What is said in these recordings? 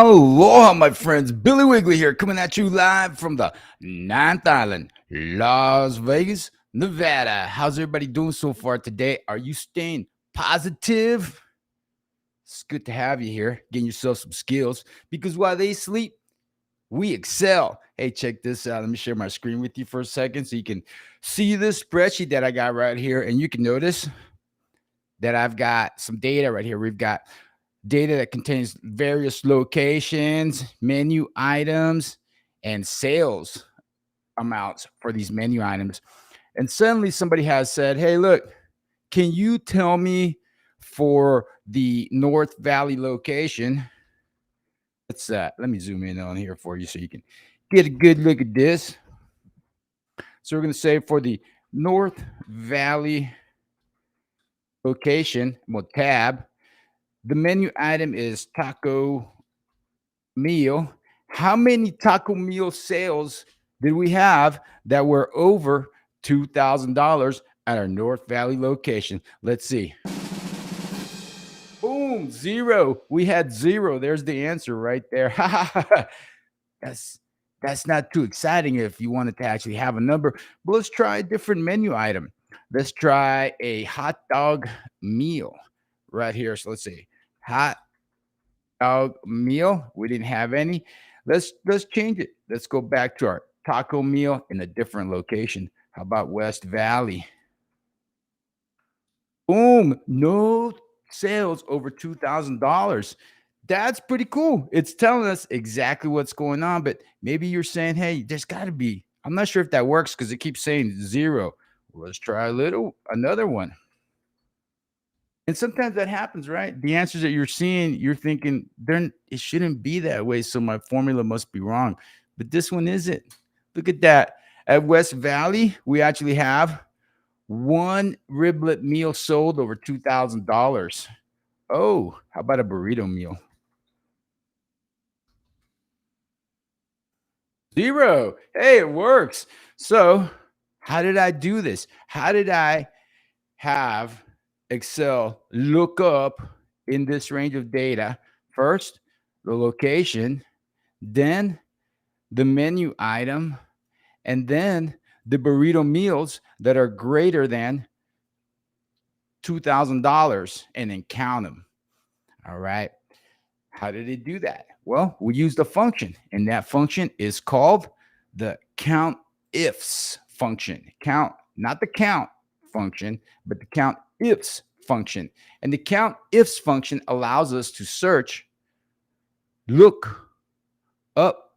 Aloha, my friends. Billy Wiggly here, coming at you live from the Ninth Island, Las Vegas, Nevada. How's everybody doing so far today? Are you staying positive? It's good to have you here, getting yourself some skills, because while they sleep, we excel. Hey, check this out. Let me share my screen with you for a second so you can see this spreadsheet that I got right here, and you can notice that I've got some data right here. We've got data that contains various locations, menu items, and sales amounts for these menu items. And suddenly somebody has said, hey, look, can you tell me for the North Valley location? Let me zoom in on here for you so you can get a good look at this. So we're going to say for the North Valley location, we'll tab. The menu item is taco meal. How many taco meal sales did we have that were over $2,000 at our North Valley location? Let's see. Boom, zero. We had zero. There's the answer right there. that's that's not too exciting if you wanted to actually have a number. But let's try a different menu item. Let's try a hot dog meal right here. So let's see. Hot dog meal. We didn't have any. Let's change it. Let's go back to our taco meal in a different location. How about West Valley? Boom. No sales over $2,000. That's pretty cool. It's telling us exactly what's going on, but maybe you're saying, hey, there's got to be. I'm not sure if that works because it keeps saying zero. Let's try another one. And sometimes that happens, right? The answers that you're seeing, you're thinking, it shouldn't be that way. So my formula must be wrong. But this one isn't. Look at that. At West Valley, we actually have one riblet meal sold over $2,000. Oh, how about a burrito meal? Zero. Hey, it works. So, how did I do this? How did I have Excel look up in this range of data? First, the location, then the menu item, and then the burrito meals that are greater than $2,000 and then count them. All right. How did it do that? Well, we used a function, and that function is called the COUNTIFS function. Count, not the count function, but the COUNTIFS function. And the COUNTIFS function allows us to look up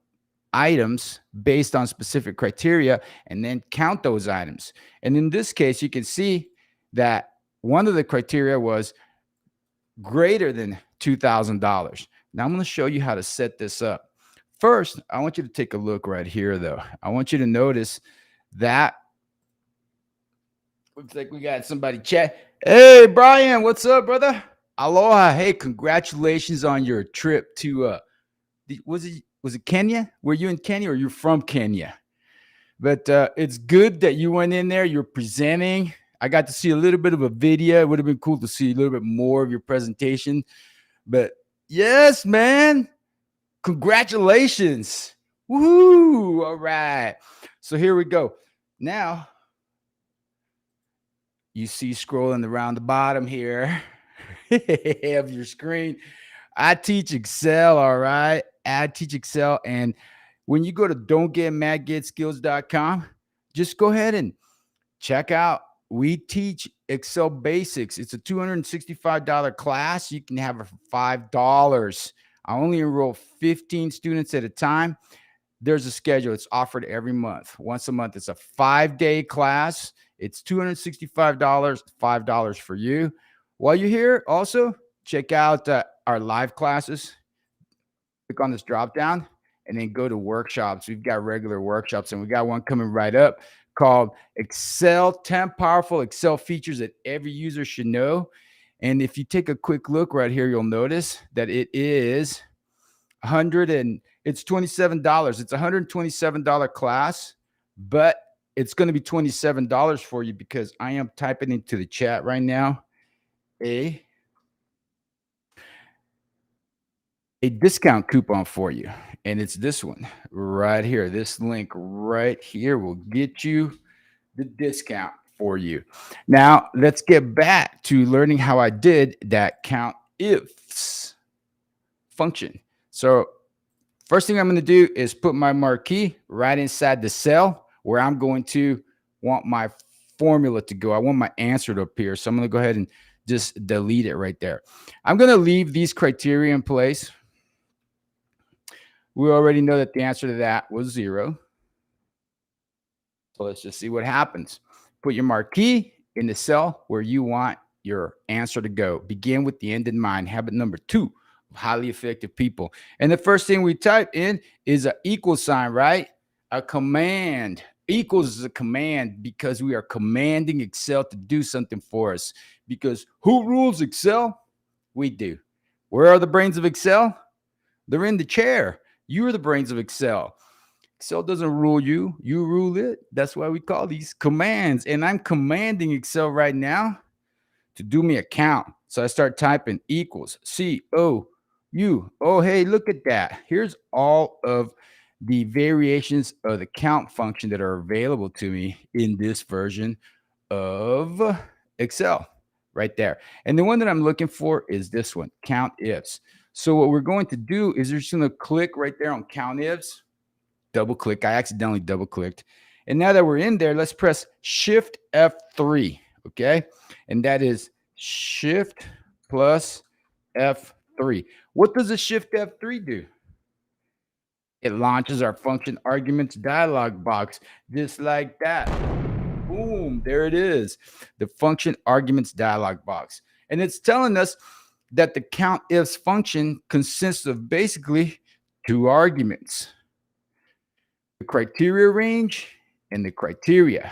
items based on specific criteria, and then count those items. And in this case, you can see that one of the criteria was greater than $2,000. Now I'm going to show you how to set this up. First, I want you to take a look right here, though. I want you to notice that looks like we got somebody chat. Hey, Brian, what's up, brother? Aloha. Hey, congratulations on your trip to was it Kenya? Were you in Kenya or you're from Kenya? But it's good that you went in there. You're presenting. I got to see a little bit of a video. It would have been cool to see a little bit more of your presentation. But yes, man. Congratulations. Woohoo. All right. So here we go. Now, you see scrolling around the bottom here of your screen. I teach Excel, all right? I teach Excel. And when you go to don'tgetmadgetskills.com, just go ahead and check out. We teach Excel basics. It's a $265 class. You can have it for $5. I only enroll 15 students at a time. There's a schedule. It's offered every month. Once a month. It's a 5-day class. It's $265, $5 for you. While you're here, also check out our live classes. Click on this drop down and then go to workshops. We've got regular workshops, and we got one coming right up called Excel 10 Powerful Excel Features That Every User Should Know. And if you take a quick look right here, you'll notice that it is it's $27. It's a $127 class, but it's going to be $27 for you because I am typing into the chat right now. A $127 class, but it's going to be $27 for you because I am typing into the chat right now. A $127 class, but it's going to be $27 for you because I am typing into the chat right now. A $127 class, but it's going to be $27 for you because I am typing into the chat right now. A $127 class, but it's going to be $27 for you because I am typing into the chat right now. A a discount coupon for you. And it's this one right here. This link right here will get you the discount for you. Now, let's get back to learning how I did that count ifs function. So, first thing I'm going to do is put my marquee right inside the cell where I'm going to want my formula to go. I want my answer to appear. So I'm going to go ahead and just delete it right there. I'm going to leave these criteria in place. We already know that the answer to that was 0. So let's just see what happens. Put your marquee in the cell where you want your answer to go. Begin with the end in mind. Habit number 2 of highly effective people. And the first thing we type in is an equal sign, right? A command. Equals is a command because we are commanding Excel to do something for us. Because who rules Excel? We do. Where are the brains of Excel? They're in the chair. You're the brains of Excel. Excel doesn't rule you, you rule it. That's why we call these commands. And I'm commanding Excel right now to do me a count. So I start typing equals COU. Oh, hey, look at that. Here's all of the variations of the count function that are available to me in this version of Excel right there. And the one that I'm looking for is this one, count ifs. So what we're going to do is we're just going to click right there on count ifs. Double click. I accidentally double clicked. And now that we're in there, let's press Shift F3. Okay. And that is Shift plus F3. What does a Shift F3 do? It launches our function arguments dialog box just like that. Boom, there it is. The function arguments dialog box. And it's telling us that the COUNTIFS function consists of basically 2 arguments. The criteria range and the criteria.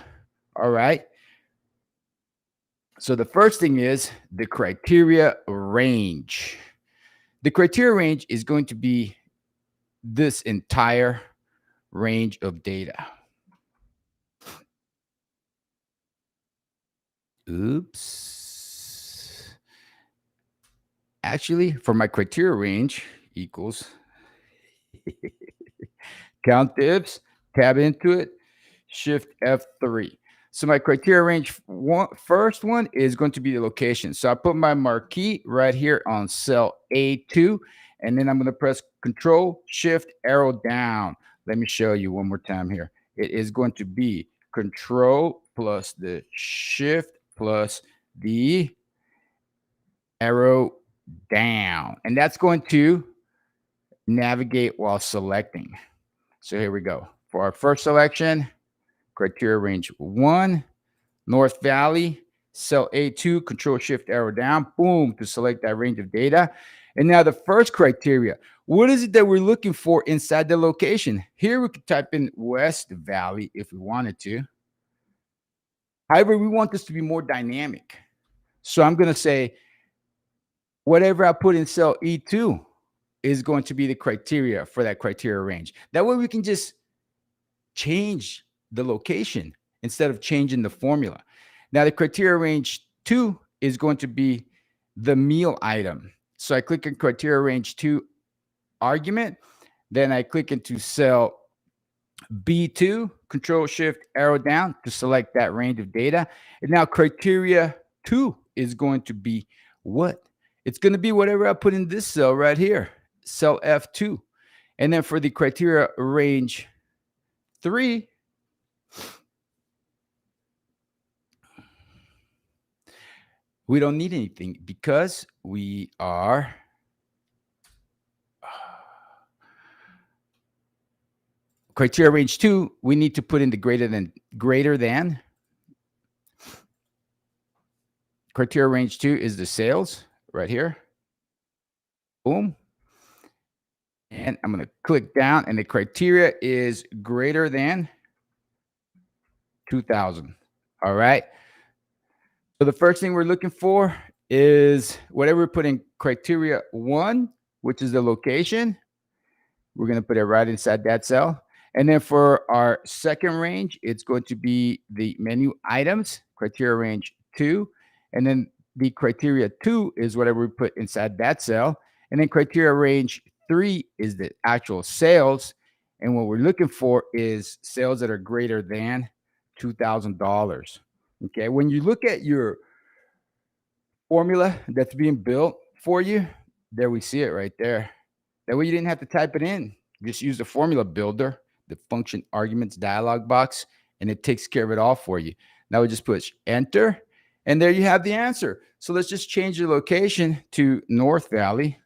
All right. So the first thing is the criteria range. The criteria range is going to be this entire range of data. Oops. Actually, for my criteria range equals COUNTIFS, tab into it, Shift F3. So my criteria range first one is going to be the location. So I put my marquee right here on cell A2, and then I'm going to press Control Shift arrow down. Let me show you one more time here. It is going to be Control plus the Shift plus the arrow down, and that's going to navigate while selecting. So here we go. For our first selection, criteria range 1, North Valley, cell A2, Control Shift arrow down, boom, to select that range of data. And now the first criteria, what is it that we're looking for inside the location? Here we could type in West Valley if we wanted to. However, we want this to be more dynamic. So I'm going to say whatever I put in cell E2 is going to be the criteria for that criteria range. That way we can just change the location instead of changing the formula. Now the criteria range 2 is going to be the meal item. So I click in criteria range 2 argument, then I click into cell B2, Control Shift arrow down to select that range of data. And now criteria 2 is going to be what? It's going to be whatever I put in this cell right here, cell F2. And then for the criteria range 3, we don't need anything because we are criteria range 2, we need to put in the greater than. Criteria range 2 is the sales right here. Boom. And I'm going to click down, and the criteria is greater than 2,000. All right. So the first thing we're looking for is whatever we put in criteria 1, which is the location. We're going to put it right inside that cell. And then for our second range, it's going to be the menu items, criteria range 2. And then the criteria 2 is whatever we put inside that cell. And then criteria range three is the actual sales. And what we're looking for is sales that are greater than $2,000. Okay. When you look at your formula that's being built for you, there we see it right there. That way you didn't have to type it in. Just use the formula builder, the function arguments dialog box, and it takes care of it all for you. Now we just push enter, and there you have the answer. So let's just change the location to North Valley.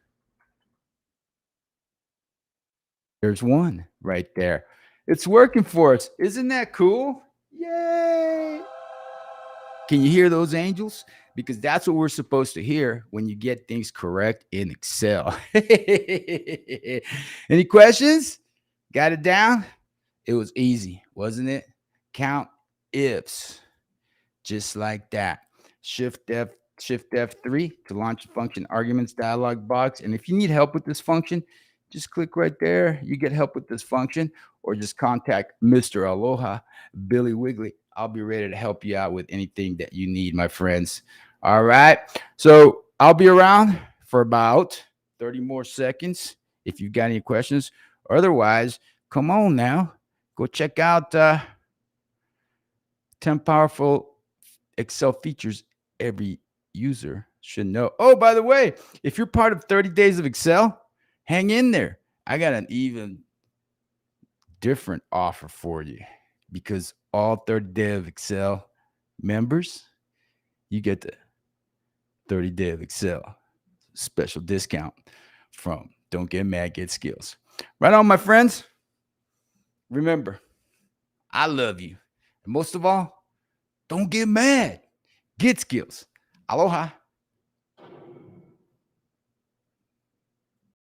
There's one right there. It's working for us. Isn't that cool? Yay! Can you hear those angels? Because that's what we're supposed to hear when you get things correct in Excel. Any questions? Got it down? It was easy, wasn't it? Count ifs, just like that. Shift F3 to launch the function arguments dialog box. And if you need help with this function, just click right there. You get help with this function, or just contact Mr. Aloha, Billy Wiggly. I'll be ready to help you out with anything that you need, my friends. All right. So I'll be around for about 30 more seconds if you've got any questions. Otherwise, come on now. Go check out 10 powerful Excel features every user should know. Oh, by the way, if you're part of 30 Days of Excel, hang in there. I got an even different offer for you, because all 30 Day of Excel members, you get the 30 Day of Excel special discount from Don't Get Mad, Get Skills. Right on, my friends. Remember, I love you. And most of all, don't get mad. Get skills. Aloha.